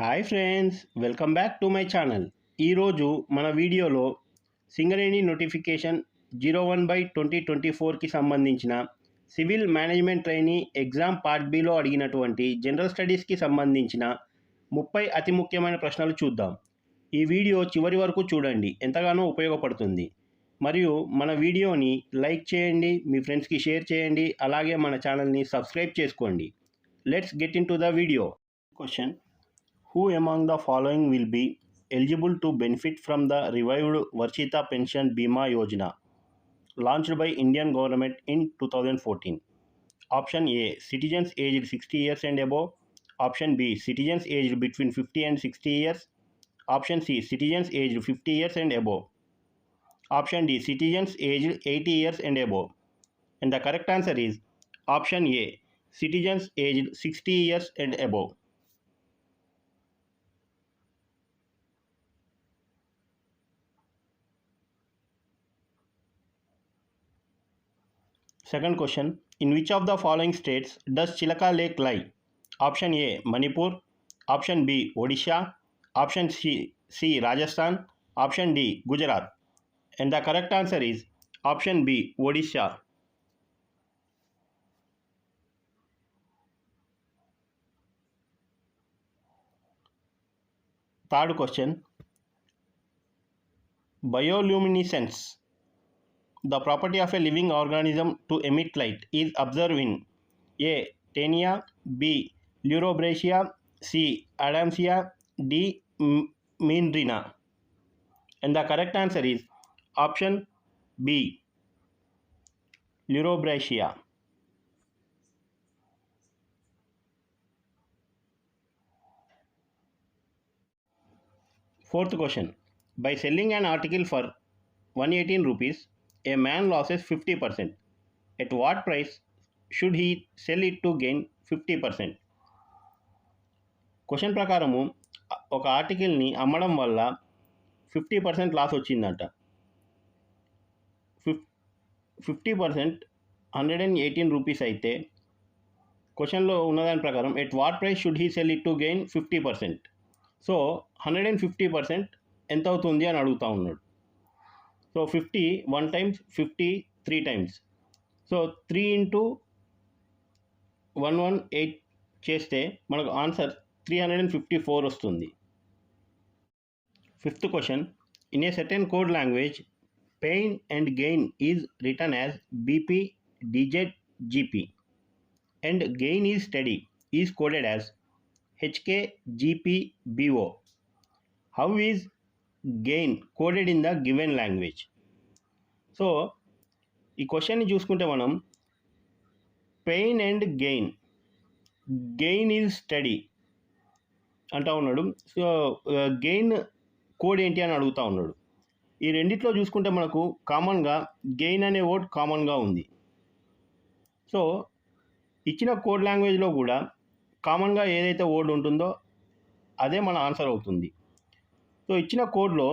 Hi friends, welcome back to my channel. ఈరోజు మన వీడియోలో సింగరేణి నోటిఫికేషన్ 01/2024కి సంబంధించిన civil management trainee exam part below అడిగినటువంటి జనరల్ స్టడీస్కి సంబంధించిన 30 అతి ముఖ్యమైన ప్రశ్నలు చూద్దాం. ఈ వీడియో చివరి వరకు చూడండి, ఎంతగానో ఉపయోగపడుతుంది. మరియు మన వీడియోని లైక్ చేయండి, మీ ఫ్రెండ్స్కి షేర్ చేయండి, అలాగే మన ఛానల్ని సబ్స్క్రైబ్ చేసుకోండి. Let's get in to the video. Question: Who among the following will be eligible to benefit from the revived Varshita Pension Bima Yojana launched by Indian government in 2014? Option A: citizens aged 60 years and above. Option B: citizens aged between 50 and 60 years. Option C: citizens aged 50 years and above. Option D: citizens aged 80 years and above. And the correct answer is option A: citizens aged 60 years and above. Second question: in which of the following states does Chilaka Lake lie? Option A: Manipur. Option B: Odisha. Option C: Rajasthan. Option D: Gujarat. And the correct answer is option B: Odisha. Third question: bioluminescence, the property of a living organism to emit light, is observed in A. Taenia, B. Leurobracia, C. Adamsia, D. Meandrina. And the correct answer is option B. Leurobracia. Fourth question: by selling an article for 118 rupees, a man loses 50%. At what price should he sell it to gain 50%? Question ప్రకారము ఒక ఆర్టికల్ని అమ్మడం వల్ల 50% loss వచ్చిందంట. 50% 118 rupees అయితే క్వశ్చన్లో ఉన్నదాని ప్రకారం at what price should he sell it to gain 50%. So 150% ఎంత అవుతుంది అని అడుగుతూ ఉన్నాడు. So 50 1 times, 50 3 times. So 3 into 118 చేస్తే మనకు ఆన్సర్ 354 వస్తుంది. Fifth question: in a certain code language, pain and gain is return as BP DZ GP and gain is study is coded as HKGPBO. How is gain coded in the given language? So ఈ క్వశ్చన్ని చూసుకుంటే మనం pain and gain is study అంటూ ఉన్నాడు. So gain code ఏంటి అని అడుగుతూ ఉన్నాడు. ఈ రెండిట్లో చూసుకుంటే మనకు కామన్గా గెయిన్ అనే వర్డ్ కామన్గా ఉంది. సో ఇచ్చిన కోడ్ లాంగ్వేజ్లో కూడా కామన్గా ఏదైతే వర్డ్ ఉంటుందో అదే మన ఆన్సర్ అవుతుంది. సో ఇచ్చిన కోడ్లో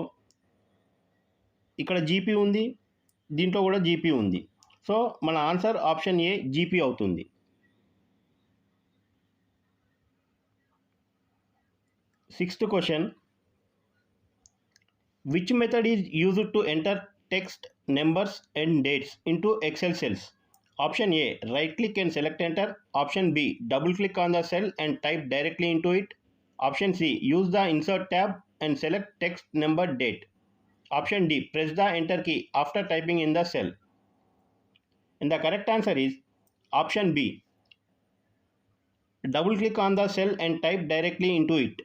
ఇక్కడ జీపీ ఉంది, దీంట్లో కూడా జీపీ ఉంది. సో మన ఆన్సర్ ఆప్షన్ ఏ జీపీ అవుతుంది. Sixth question: which method is used to enter text, numbers and dates into Excel cells? Option A: right click and select enter. Option B: double click on the cell and type directly into it. Option C: use the insert tab and select text, number, date. Option D: press the enter key after typing in the cell. And the correct answer is option B: double click on the cell and type directly into it.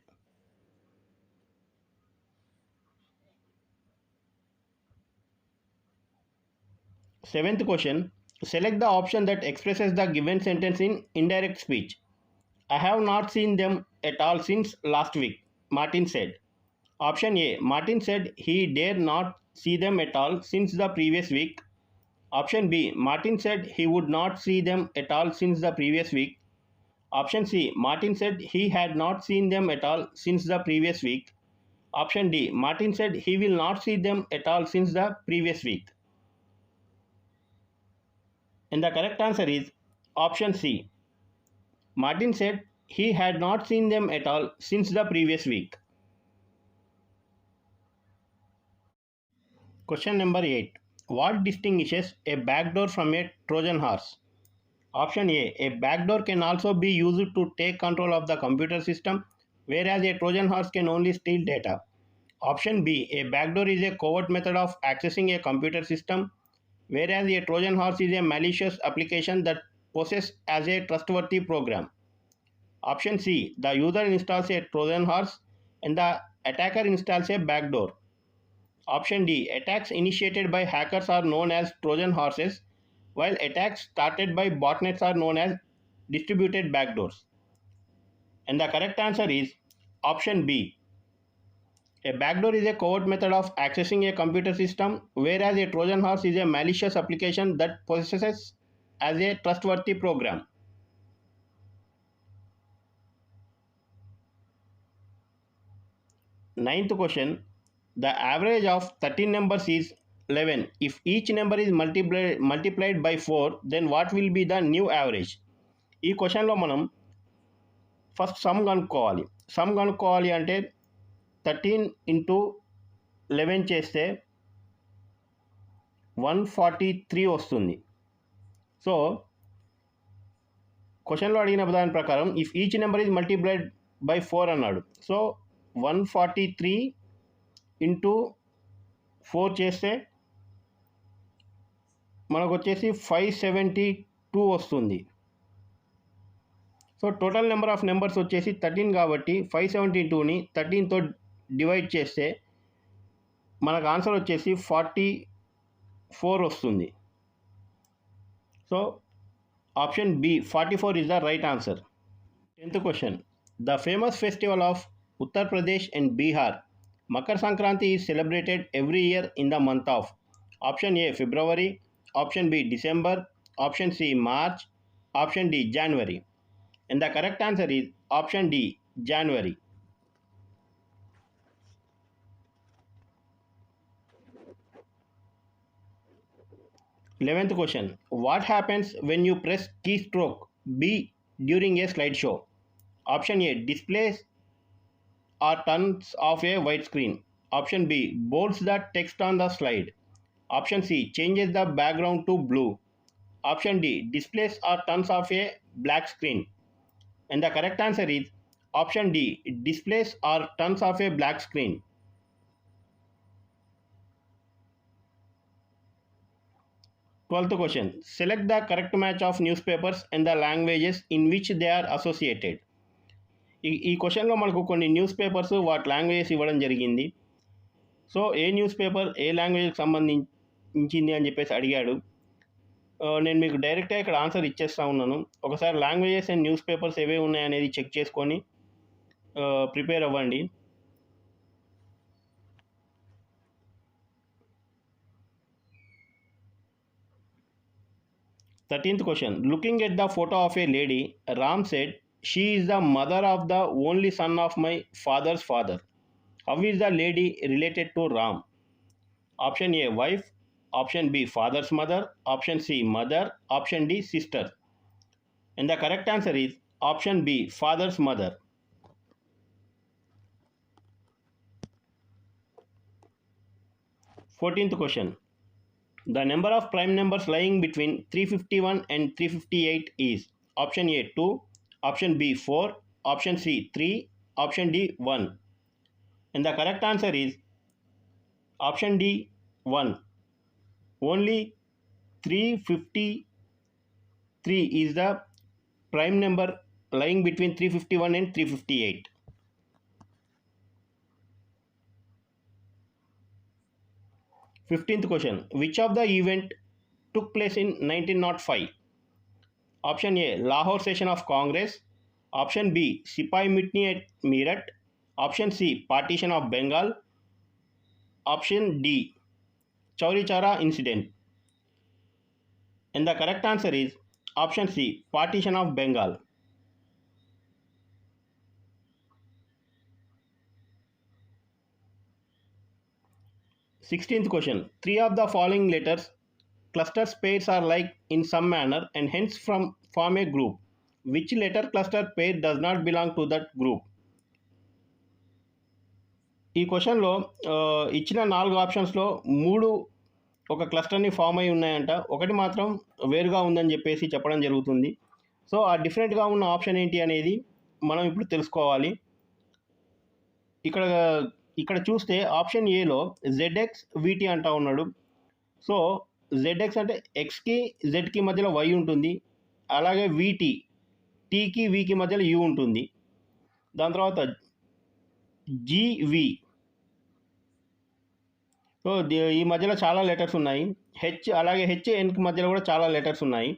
Seventh question: select the option that expresses the given sentence in indirect speech. I have not seen them at all since last week, Martin said. Option A: Martin said he dare not see them at all since the previous week. Option B: Martin said he would not see them at all since the previous week. Option C: Martin said he had not seen them at all since the previous week. Option D: Martin said he will not see them at all since the previous week. And the correct answer is option C: Martin said He had not seen them at all since the previous week. Question number 8. What distinguishes a backdoor from a Trojan horse? Option A. A backdoor can also be used to take control of the computer system, whereas a Trojan horse can only steal data. Option B. A backdoor is a covert method of accessing a computer system, whereas a Trojan horse is a malicious application that poses as a trustworthy program. Option C. The user installs a Trojan horse and the attacker installs a backdoor. Option D. Attacks initiated by hackers are known as Trojan horses, while attacks started by botnets are known as distributed backdoors. And the correct answer is option B. A backdoor is a covert method of accessing a computer system, whereas a Trojan horse is a malicious application that possesses as a trustworthy program. Ninth question. The average of 13 numbers is 11. If each number is multiplied by 4, then what will be the new average? ఈ క్వశ్చన్లో మనం first some కనుక్కోవాలి అంటే 13 into 11 చేస్తే 143 వస్తుంది. So క్వశ్చన్లో అడిగిన దాని ప్రకారం if each number is multiplied by 4 అన్నాడు. సో 143 ఇంటూ 4 చేస్తే మనకు వచ్చేసి 572 వస్తుంది. So total number of numbers వచ్చేసి 13 కాబట్టి 572ని 13తో డివైడ్ చేస్తే మనకు ఆన్సర్ వచ్చేసి 44 వస్తుంది. So option B 44 is the right answer. 10th question. The famous festival of Uttar Pradesh and Bihar, Makar Sankranti, is celebrated every year in the month of option A February, option B December, option C March, option D January. And the correct answer is option D January. 11th question. What happens when you press keystroke B during a slideshow? Option A displays or turns off a white screen. Option B bolds the text on the slide. Option C changes the background to blue. Option D displays or turns off a black screen. And the correct answer is option D displays or turns off a black screen. 12th question. Select the correct match of newspapers and the languages in which they are associated. ఈ క్వశ్చన్లో మనకు కొన్ని news papers వాటి languages ఇవ్వడం జరిగింది. So ఏ news paper ఏ లాంగ్వేజ్కి సంబంధించింది అని చెప్పేసి అడిగాడు. నేను మీకు డైరెక్ట్గా ఇక్కడ ఆన్సర్ ఇచ్చేస్తూ ఉన్నాను. ఒకసారి లాంగ్వేజెస్ అండ్ న్యూస్ పేపర్స్ ఏవే ఉన్నాయనేది చెక్ చేసుకొని ప్రిపేర్ అవ్వండి. Thirteenth question. Looking at the photo of a lady, Ram said, "She is the mother of the only son of my father's father." How is the lady related to Ram? Option A wife, option B father's mother, option C mother, option D sister. And the correct answer is option B father's mother. 14th question. The number of prime numbers lying between 351 and 358 is option A 2, option B 4, option C 3, option D 1. And the correct answer is option D 1. Only 353 is the prime number lying between 351 and 358. 15th question. Which of the event took place in 1905? Option A Lahore session of Congress, option B Sipai Mutiny at Meerut, option C partition of Bengal, option D Chauri Chara incident. And the correct answer is option C partition of Bengal. 16th question. 3 of the following letters cluster pairs are like in some manner and hence form a group. Which letter cluster pair does not belong to that group. ఈ క్వశ్చన్లో ఇచ్చిన 4 ఆప్షన్స్లో 3 ఒక క్లస్టర్ని form అయి ఉన్నాయంట, ఒకటి మాత్రం వేరుగా ఉందని చెప్పేసి చెప్పడం జరుగుతుంది. సో ఆ డిఫరెంట్గా ఉన్న ఆప్షన్ ఏంటి అనేది మనం ఇప్పుడు తెలుసుకోవాలి. ఇక్కడ చూస్తే ఆప్షన్ ఏలో ZX VT అంటా ఉన్నాడు. సో ZX అంటే Xకి Zకి మధ్యలో Y ఉంటుంది, అలాగే VT Tకి Vకి మధ్యలో U ఉంటుంది. దాని తర్వాత GV, సో ఈ మధ్యలో చాలా లెటర్స్ ఉన్నాయి. అలాగే HNకి మధ్యలో కూడా చాలా లెటర్స్ ఉన్నాయి.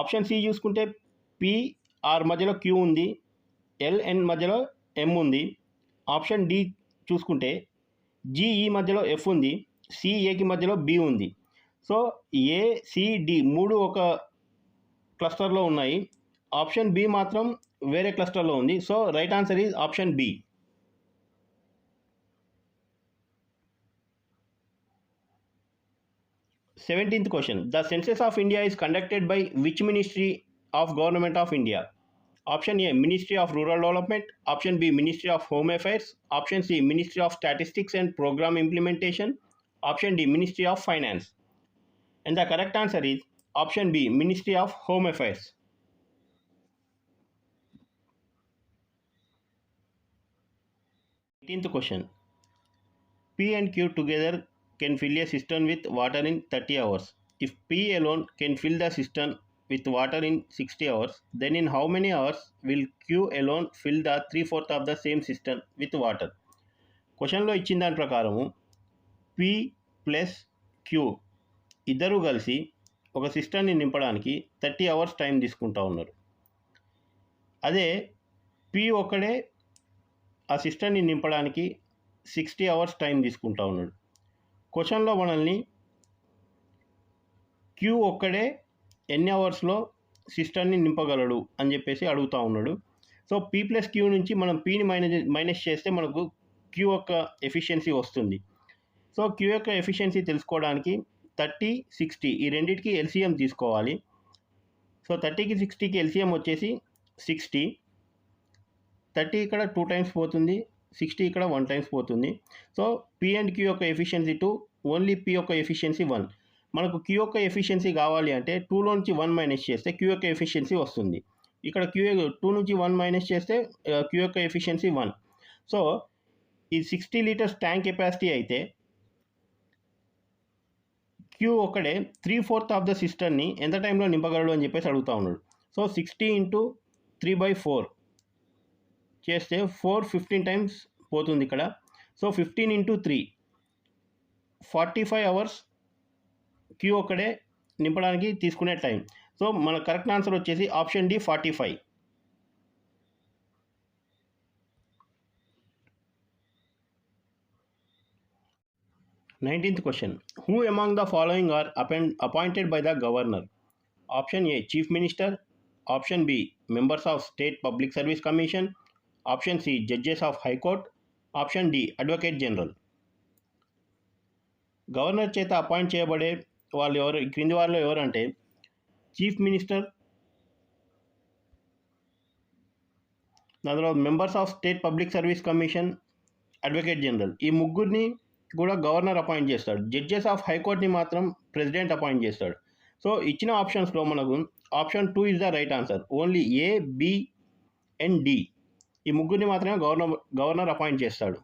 ఆప్షన్ సి చూసుకుంటే PR మధ్యలో Q ఉంది, LN మధ్యలో M ఉంది. ఆప్షన్ డి చూసుకుంటే GE మధ్యలో F ఉంది, CAకి మధ్యలో B ఉంది. సో ACD 3 ఒక క్లస్టర్లో ఉన్నాయి. ఆప్షన్ బి మాత్రం వేరే క్లస్టర్లో ఉంది. So right answer is option B. 17th question. The census of India is conducted by which ministry of government of India? Option A, Ministry of Rural Development. Option B, Ministry of Home Affairs. Option C, Ministry of Statistics and Program Implementation. Option D, Ministry of Finance. And the correct answer is option B, Ministry of Home Affairs. 18th question. P and Q together can fill a cistern with water in 30 hours. If P alone can fill the cistern with water in 60 hours, then in how many hours will Q alone fill the 3/4 of the same cistern with water? క్వశ్చన్లో ఇచ్చిన దాని ప్రకారము P plus Q ఇద్దరు కలిసి ఒక సిస్టర్ని నింపడానికి 30 hours time తీసుకుంటా ఉన్నారు. అదే P ఒక్కడే ఆ సిస్టర్ని నింపడానికి 60 hours టైం తీసుకుంటా ఉన్నాడు. క్వశ్చన్లో మనల్ని Q ఒక్కడే ఎన్ని అవర్స్లో సిస్టర్ని నింపగలడు అని చెప్పేసి అడుగుతూ ఉన్నాడు. సో P ప్లస్ Q నుంచి మనం Pని మైనస్ చేస్తే మనకు Q యొక్క ఎఫిషియన్సీ వస్తుంది. సో Q యొక్క ఎఫిషియన్సీ తెలుసుకోవడానికి 30, 60 ఈ రెండింటికి LCM తీసుకోవాలి. సో 30కి 60కి LCM వచ్చేసి 60. 30 ఇక్కడ 2 times పోతుంది, 60 ఇక్కడ 1 times పోతుంది. సో P అండ్ Q యొక్క ఎఫిషియన్సీ 2, ఓన్లీ P యొక్క ఎఫిషియన్సీ 1. మనకు Q యొక్క ఎఫిషియన్సీ కావాలి అంటే 2లో నుంచి 1 మైనస్ చేస్తే Q యొక్క ఎఫిషియన్సీ వస్తుంది. ఇక్కడ 2 నుంచి 1 మైనస్ చేస్తే Q యొక్క ఎఫిషియన్సీ 1. సో ఈ 60 లీటర్స్ ట్యాంక్ కెపాసిటీ అయితే Q ఒక్కడే 3/4 ఆఫ్ ద సిస్టర్ని ఎంత టైంలో నింపగలడు అని చెప్పేసి అడుగుతూ ఉన్నాడు. సో 60 × 3/4 చేస్తే 15 times పోతుంది ఇక్కడ. సో 15 × 3 45 hours Q ఒక్కడే నింపడానికి తీసుకునే టైం. సో మన కరెక్ట్ ఆన్సర్ వచ్చేసి option D 45. 19th question. Who among the following are appointed by the governor? Option A, Chief Minister. Option B, members of State Public Service Commission. Option C, judges of High Court. Option D, Advocate General. Governor చేత appoint చేయబడే వాళ్ళు ఎవరు, క్రింది వారిలో ఎవరంటే chief minister, దానిలో members of state public service commission, advocate general. ఈ ముగ్గురిని కూడా గవర్నర్ అపాయింట్ చేస్తాడు. జడ్జెస్ ఆఫ్ హైకోర్ట్ని మాత్రం ప్రెసిడెంట్ అపాయింట్ చేస్తాడు. సో ఇచ్చిన ఆప్షన్స్లో మనకు option 2 is the right answer. Only A, B and D ఈ ముగ్గురిని మాత్రమే గవర్నర్ అపాయింట్ చేస్తాడు.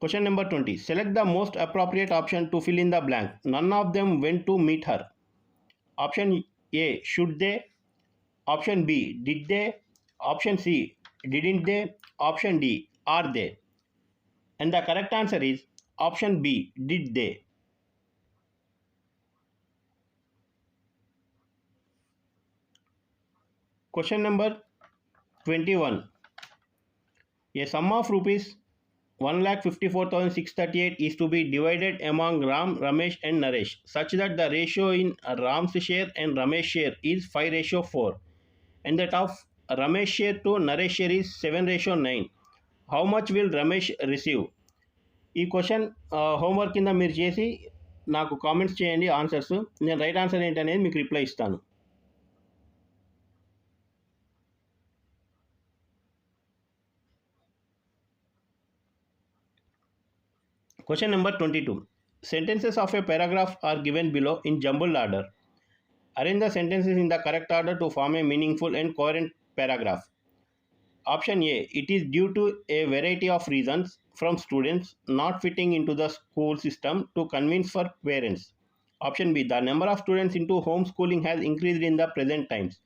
Question number 20. Select the most appropriate option to fill in the blank. None of them went to meet her. Option A, should they? Option B, did they? Option C, didn't they? Option D, are they? And the correct answer is option B, did they. Question number 21. A sum of rupees 1,54,638 is to be divided among Ram, Ramesh and Naresh such that the ratio in Ram's share and Ramesh share is 5:4 and that of Ramesh share to Naresh share is 7:9. How much will Ramesh receive? ఈ question homework కింద మీరు చేసి నాకు comments చేయండి answers. నేను right answer ఏంటనేది మీకు reply ఇస్తాను. Question number 22. Sentences of a paragraph are given below in jumbled order. Arrange the sentences in the correct order to form a meaningful and coherent paragraph. Option A. It is due to a variety of reasons from students not fitting into the school system to convince for parents. Option B. The number of students into homeschooling has increased in the present times.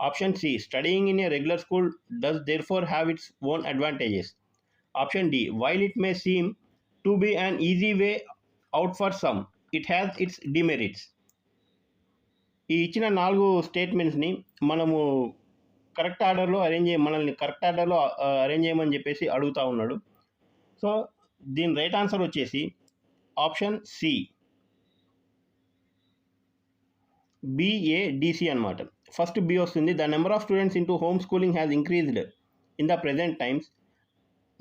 Option C. Studying in a regular school does therefore have its own advantages. Option D. While it may seem to be an easy way out for some, it has its demerits. ఈ ఇచ్చిన 4 స్టేట్మెంట్స్ని మనము correct ఆర్డర్లో మనల్ని correct ఆర్డర్లో arrange చేయమని చెప్పేసి అడుగుతూ ఉన్నాడు. సో దీని రైట్ ఆన్సర్ వచ్చేసి ఆప్షన్ సి, బిఏడిసి అనమాట. ఫస్ట్ బి వస్తుంది. The number of students into home schooling has increased in the present times.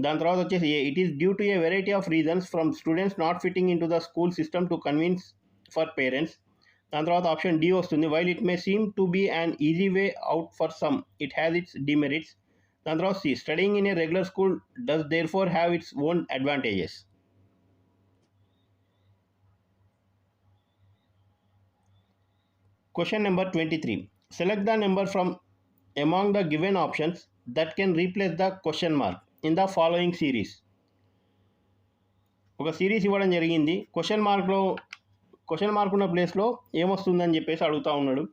దాని తర్వాత వచ్చేసి it is due to a variety of reasons from students not fitting in to the school system to convince for parents. దాని తర్వాత option D వస్తుంది. While it may seem to be an easy way out for some, it has its demerits. దాని తర్వాత C, studying in a regular school does therefore have its own advantages. Question number 23. Select the number from among the given options that can replace the question mark in the following series. ఒక series ఇవ్వడం జరిగింది. Question mark ఉన్న ప్లేస్లో ఏమొస్తుందని చెప్పేసి అడుగుతూ ఉన్నాడు.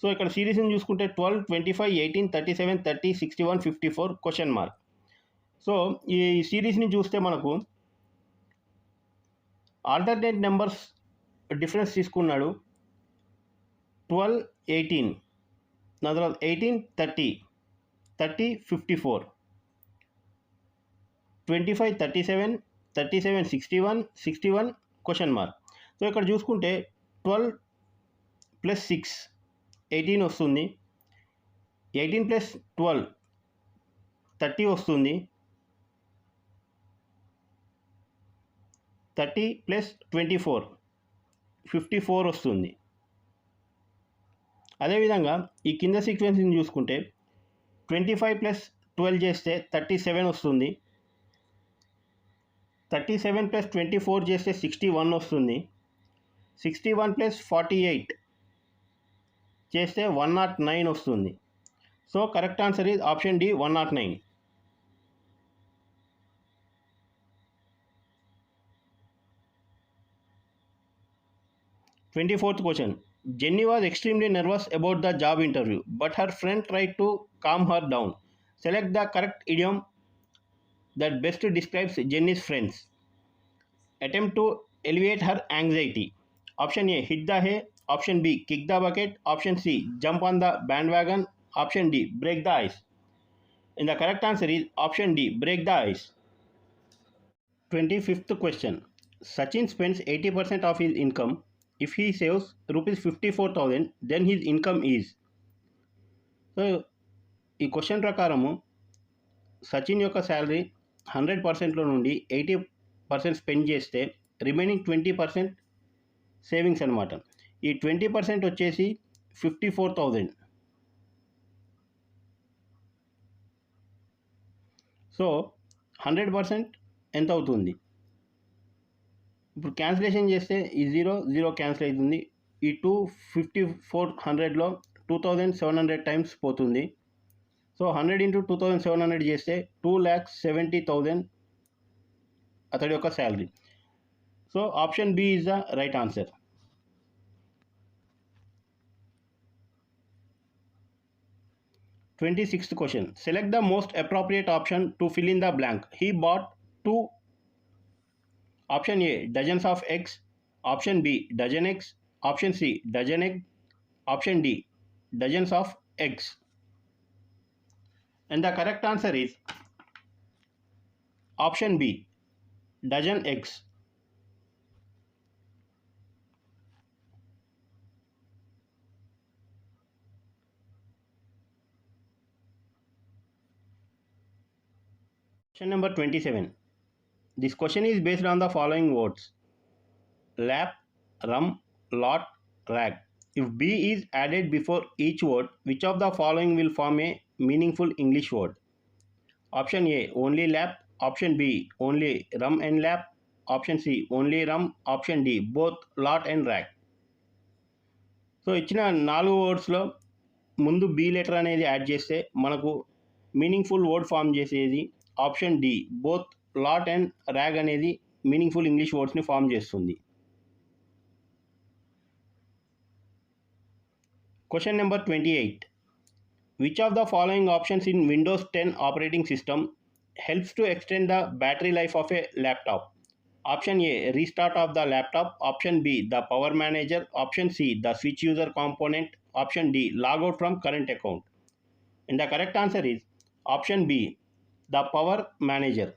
So ఇక్కడ సిరీస్ని చూసుకుంటే 12, 25, 18, 37, 30, 61, 54 క్వశ్చన్ మార్క్. సో ఈ సిరీస్ని చూస్తే మనకు ఆల్టర్నేట్ నెంబర్స్ డిఫరెన్స్ తీసుకున్నాడు. 12, 18, దాని తర్వాత 18, 30, 30, 54, 25, 37, 37, 61, 61 క్వశ్చన్ మార్క్. సో ఇక్కడ చూసుకుంటే 12 + 6 18 వస్తుంది. 18 + 12 30 వస్తుంది. 30 + 24 54 వస్తుంది. అదేవిధంగా ఈ కింద సీక్వెన్స్ని చూసుకుంటే 25 + 12 చేస్తే 37 వస్తుంది. 37 + 24 చేస్తే 61 వస్తుంది. 61 + 48 చేస్తే 109 వస్తుంది. So correct answer is option D, 109. 24th question. Jenny was extremely nervous about the job interview, but her friend tried to calm her down. Select the correct idiom that best describes Jenny's friends. Attempt to alleviate her anxiety. Option A, hit the hay. Option B, kick the bucket. Option C, jump on the bandwagon. Option D, break the ice. And the correct answer is option D, break the ice. 25th question. Sachin spends 80% of his income. If he saves rupees 54,000, then his income is. So ఈ question ప్రకారము సచిన్ యొక్క salary 100%లో నుండి 80% spend చేస్తే remaining 20% savings అనమాట. ఈ 20% వచ్చేసి 54,000. So 100% ఎంత అవుతుంది? ఇప్పుడు క్యాన్సిలేషన్ చేస్తే ఈ 0 క్యాన్సిల్ అవుతుంది. ఈ 5400లో 2700 టైమ్స్ పోతుంది. సో 100 × 2700 చేస్తే 2,70,000 అతడి యొక్క salary. So option B is the right answer. 26th question. Select the most appropriate option to fill in the blank. He bought 2. Option A, dozens of eggs. Option B, dozen eggs. Option C, dozen egg. Option D, dozens of eggs. And the correct answer is option B, dozen eggs. Question number 27. This question is based on the following words: lap, rum, lot, rag. If B is added before each word, which of the following will form a meaningful English word? Option A, only lap. Option B, only rum and lap. Option C, only rum. Option D, both lot and rag. So ఇచ్చిన 4 వర్డ్స్లో ముందు B letter అనేది add చేస్తే మనకు meaningful word form చేసేది option D, both lot and rag అనేది meaningful English వర్డ్స్ని form చేస్తుంది. Question number 28. Which of the following options in Windows 10 operating system helps to extend the battery life of a laptop? Option A, restart of the laptop. Option B, the power manager. Option C, the switch user component. Option D, logout from current account. And the correct answer is option B, the power manager.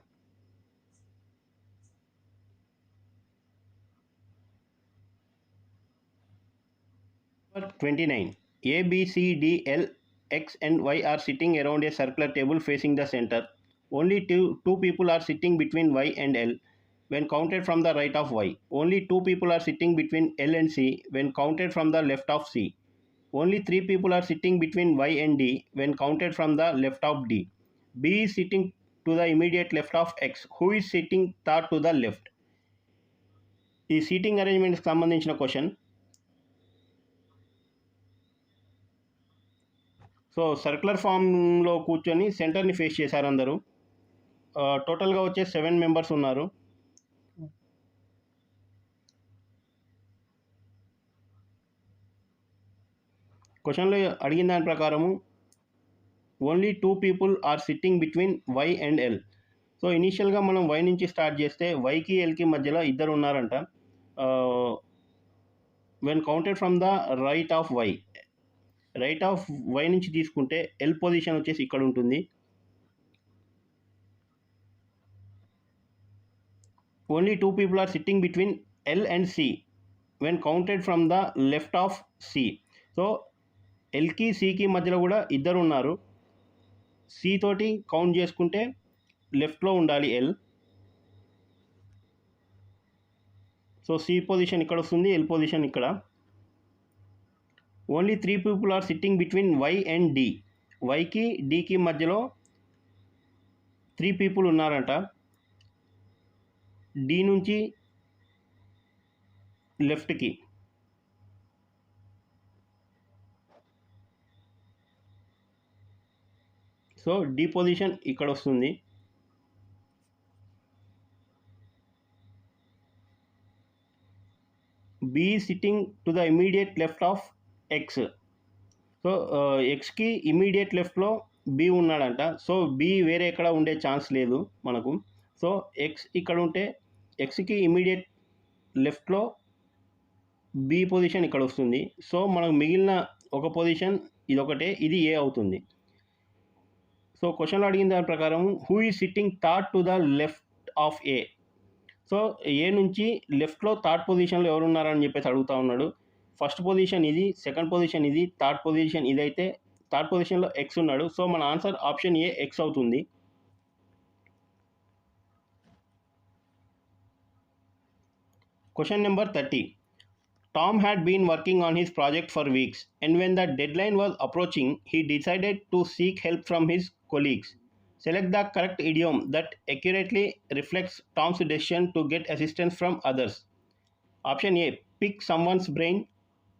29. A, B, C, D, L, X and Y are sitting around a circular table facing the center. Only two people are sitting between Y and L when counted from the right of Y. Only 2 people are sitting between L and C when counted from the left of C. Only 3 people are sitting between Y and D when counted from the left of D. B is sitting to the immediate left of X. Who is sitting third to the left? ఈ seating అరేంజ్మెంట్కి సంబంధించిన question. So circular ఫామ్లో కూర్చొని సెంటర్ని face చేశారు అందరూ. టోటల్గా వచ్చే 7 members ఉన్నారు. క్వశ్చన్లో అడిగిన దాని ప్రకారము only 2 people are sitting between Y and L. So ఇనీషియల్గా మనం వై నుంచి స్టార్ట్ చేస్తే వైకి ఎల్కి మధ్యలో ఇద్దరు ఉన్నారంట. When counted from the right of Y, right of Y నుంచి తీసుకుంటే ఎల్ పొజిషన్ వచ్చేసి ఇక్కడ ఉంటుంది. Only 2 people are sitting between L and C when counted from the left of C. So ఎల్కి సికి మధ్యలో కూడా ఇద్దరు ఉన్నారు. సి తోటి కౌంట్ చేసుకుంటే లెఫ్ట్లో ఉండాలి ఎల్. సో సి పొజిషన్ ఇక్కడ వస్తుంది, ఎల్ పొజిషన్ ఇక్కడ. Only 3 people are sitting between Y and D. వైకి డికి మధ్యలో 3 పీపుల్ ఉన్నారంట. డి నుంచి లెఫ్ట్కి. సో డి పొజిషన్ ఇక్కడ వస్తుంది. B sitting to the immediate left of X. So ఎక్స్కి ఇమీడియట్ లెఫ్ట్లో బి ఉన్నాడంట. సో బి వేరే ఎక్కడ ఉండే ఛాన్స్ లేదు మనకు. సో ఎక్స్ ఇక్కడ ఉంటే ఎక్స్కి ఇమీడియట్ లెఫ్ట్లో బి పొజిషన్ ఇక్కడ వస్తుంది. సో మనకు మిగిలిన ఒక పొజిషన్ ఇదొకటే, ఇది ఏ అవుతుంది. సో క్వశ్చన్లో అడిగిన దాని ప్రకారం who is sitting third to the left of A. So A నుంచి లెఫ్ట్లో థర్డ్ పొజిషన్లో ఎవరు ఉన్నారని చెప్పేసి అడుగుతూ ఉన్నాడు. ఫస్ట్ పొజిషన్ ఇది, సెకండ్ పొజిషన్ ఇది, థర్డ్ పొజిషన్ ఇదైతే థర్డ్ పొజిషన్లో ఎక్స్ ఉన్నాడు. సో మన ఆన్సర్ ఆప్షన్ ఏ ఎక్స్ అవుతుంది. Question number 30. Tom had been working on his project for weeks, and when the deadline was approaching, he decided to seek help from his colleagues. Select the correct idiom that accurately reflects Tom's decision to get assistance from others. Option A, pick someone's brain.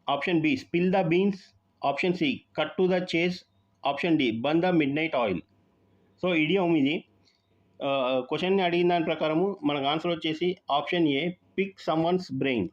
Option B, spill the beans. Option C, cut to the chase. Option D, burn the midnight oil. So idiom ఇది. క్వశ్చన్ని అడిగిన దాని ప్రకారము మనకు answer వచ్చేసి option A, pick someone's brain.